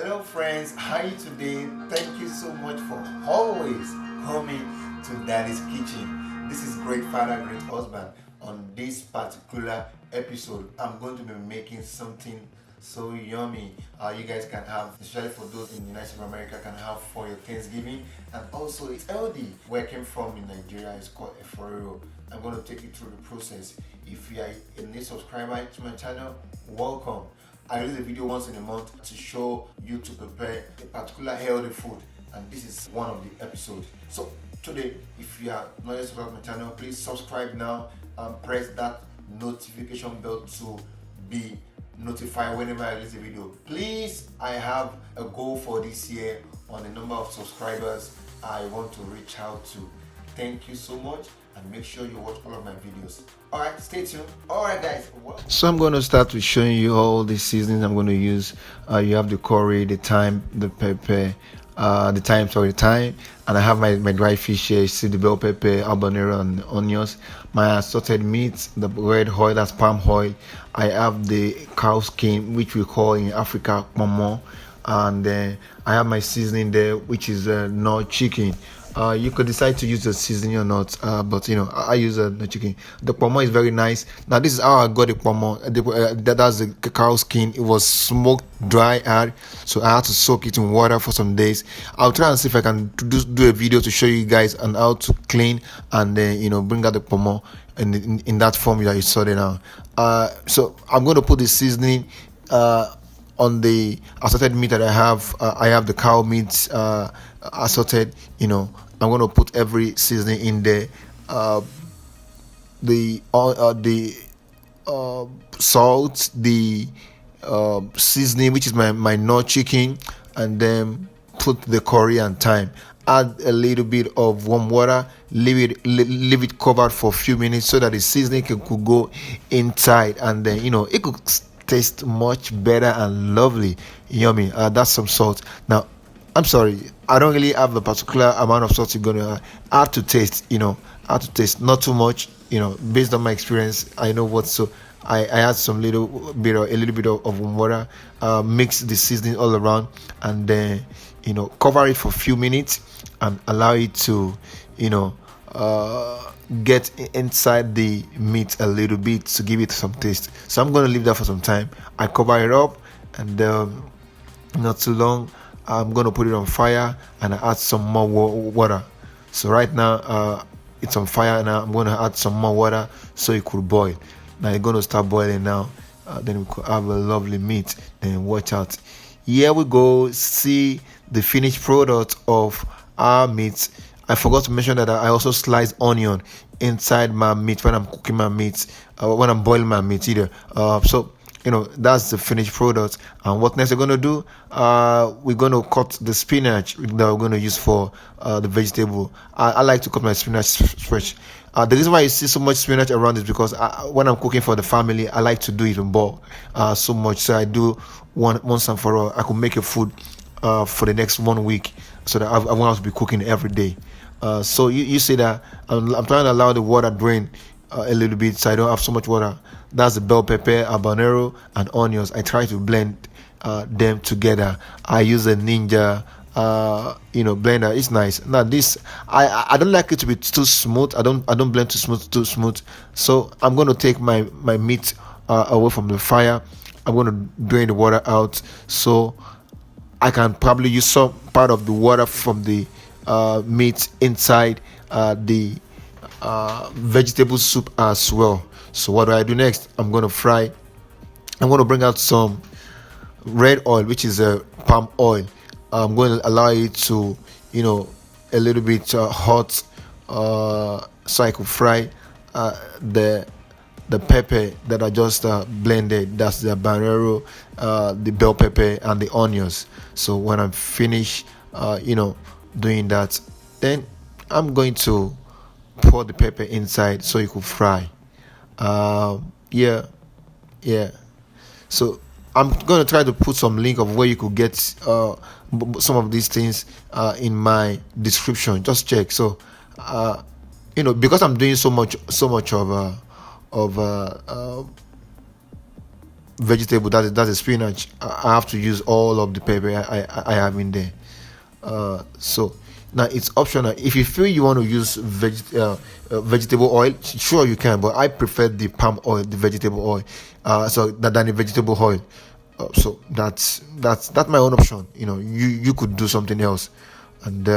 Hello friends, how are you today? Thank you so much for always coming to Daddy's Kitchen. This is Great Father, Great Husband. On this particular episode, I'm going to be making something so yummy you guys can have, especially for those in the United States of America, can have for your Thanksgiving. And also it's healthy. Where I came from in Nigeria is called Efo Riro. I'm going to take you through the process. If you are a new subscriber to my channel, welcome. I release a video once in a month to show you to prepare a particular healthy food, and this is one of the episodes. So today, if you are not yet subscribed to my channel, please subscribe now and press that notification bell to be notified whenever I release a video. Please, I have a goal for this year on the number of subscribers I want to reach out to. Thank you so much, and make sure you watch all of my videos. Alright, stay tuned. Alright guys. So I'm going to start with showing you all the seasonings I'm going to use. You have the curry, the thyme, the pepper, the thyme, and I have my dry fish here. You see the bell pepper, habanero, and onions. My assorted meats, the red oil, that's palm oil. I have the cow skin, which we call in Africa momo, and then I have my seasoning there, which is not chicken. You could decide to use the seasoning or not, but I use the chicken. The pomo is very nice. Now this is how I got the pomo. That's the cacao skin. It was smoked dry hard, so I had to soak it in water for some days. I'll try and see if I can do a video to show you guys on how to clean and then bring out the pomo in that form that you saw there now. So I'm going to put the seasoning on the assorted meat that I have. I have the cow meat assorted. I'm going to put every seasoning in there. The salt, the seasoning, which is my nut chicken, and then put the curry and thyme. Add a little bit of warm water. Leave it covered for a few minutes so that the seasoning could go inside, and then it could taste much better and lovely, yummy. That's some salt. Now I'm sorry, I don't really have a particular amount of salt you're gonna add to taste. Add to taste, not too much. Based on my experience, I know what. So I add a little bit of water, mix the seasoning all around, and then cover it for a few minutes and allow it to get inside the meat a little bit to give it some taste. So I'm going to leave that for some time. I cover it up, and not too long, I'm going to put it on fire and I add some more water. So right now it's on fire. Now I'm going to add some more water so it could boil. Now it's going to start boiling now. Then we could have a lovely meat. Then watch out. Here we go. See the finished product of our meat. I forgot to mention that I also slice onion inside my meat when I'm cooking my meat, when I'm boiling my meat either. So that's the finished product. And what next we're going to do? We're going to cut the spinach that we're going to use for the vegetable. I like to cut my spinach fresh. The reason why you see so much spinach around is because when I'm cooking for the family, I like to do it in bulk so much. So I do once and for all. I could make a food for the next 1 week, so that I won't have to be cooking every day. So you see that I'm trying to allow the water drain a little bit, so I don't have so much water. That's the bell pepper, habanero, and onions. I try to blend them together. I use a Ninja blender. It's nice. Now this I don't like it to be too smooth. I don't blend too smooth. So I'm going to take my meat away from the fire. I'm going to drain the water out, so I can probably use some part of the water from the meat inside the vegetable soup as well. So what do I do next? I'm going to fry. I'm going to bring out some red oil, which is a palm oil. I'm going to allow it to a little bit hot, so I could fry the pepper that I just blended. That's the habanero, the bell pepper, and the onions. So when I'm finished doing that, then I'm going to pour the pepper inside so it could fry. Yeah. So I'm going to try to put some link of where you could get some of these things in my description. Just check. So because I'm doing so much of vegetable, that's a spinach, I have to use all of the pepper I have in there. So now it's optional. If you feel you want to use vegetable oil, sure you can, but I prefer the palm oil, the vegetable oil, than the vegetable oil. So that's my own option. You could do something else, and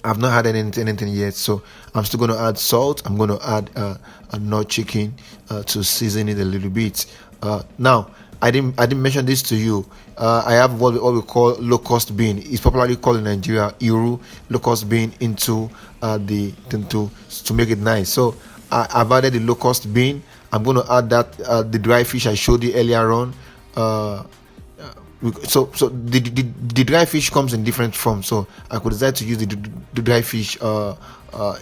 I've not had anything yet, so I'm still gonna add salt. I'm gonna add a nut chicken to season it a little bit. Now, I didn't mention this to you. I have what we call locust bean. It's popularly called in Nigeria iru, locust bean into the to make it nice. So I've added the locust bean. I'm gonna add that the dry fish I showed you earlier on. Uh, so the dry fish comes in different forms, so I could decide to use the dry fish there are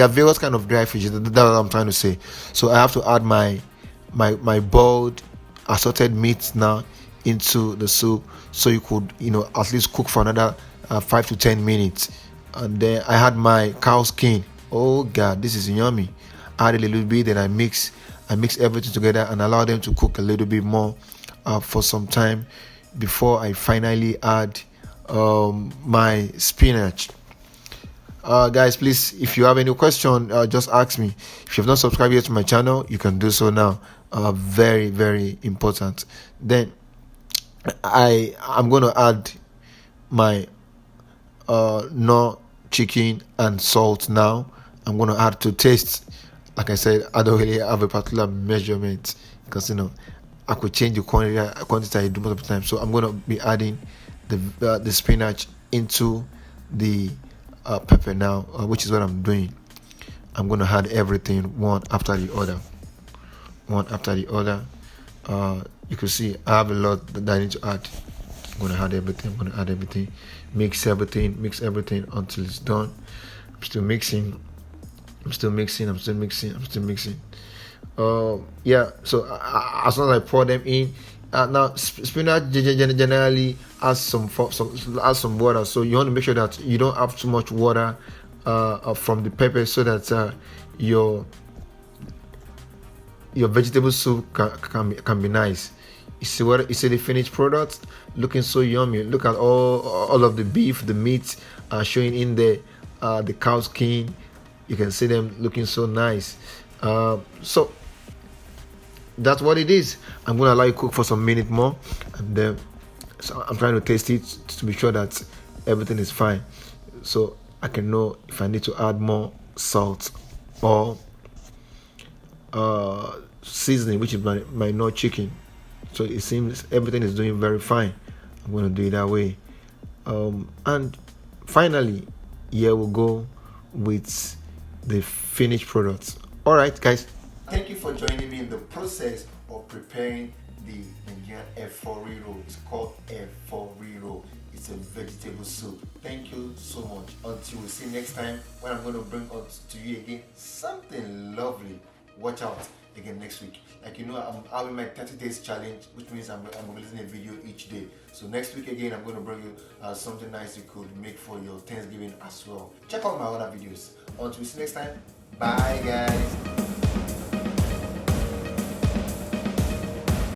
various kind of dry fish. That's what I'm trying to say. So I have to add my boiled assorted meat now into the soup, so you could at least cook for another 5 to 10 minutes. And then I had my cow skin. Oh god, this is yummy. I add a little bit, then I mix everything together and allow them to cook a little bit more for some time before I finally add my spinach. Guys, please, if you have any question, just ask me. If you have not subscribed yet to my channel, you can do so now. Very, very important. Then I'm going to add my nut chicken and salt now. I'm going to add to taste. Like I said, I don't really have a particular measurement because I could change the quantity I do most of the time. So I'm going to be adding the spinach into the pepper now, which is what I'm doing. I'm going to add everything one after the other. You can see I have a lot that I need to add. I'm going to add everything. Mix everything until it's done. I'm still mixing. Yeah, so as long as I pour them in, now spinach generally adds some water, so you want to make sure that you don't have too much water from the pepper, so that your vegetable soup can be nice. You see the finished product looking so yummy. Look at all of the beef, the meat showing in there, the cow skin. You can see them looking so nice. So that's what it is. I'm gonna allow you cook for some minute more, and then so I'm trying to taste it to be sure that everything is fine, so I can know if I need to add more salt or seasoning, which is my nut chicken. So it seems everything is doing very fine. I'm gonna do it that way. And finally, here we'll go with the finished products. All right, guys. Thank you for joining me in the process of preparing the Nigerian Efo Riro. It's called Efo Riro. It's a vegetable soup. Thank you so much. Until we see next time, when I'm going to bring out to you again something lovely. Watch out again next week. Like I'm having my 30 days challenge, which means I'm releasing a video each day. So next week again, I'm going to bring you something nice you could make for your Thanksgiving as well. Check out my other videos. Until we see next time. Bye, guys.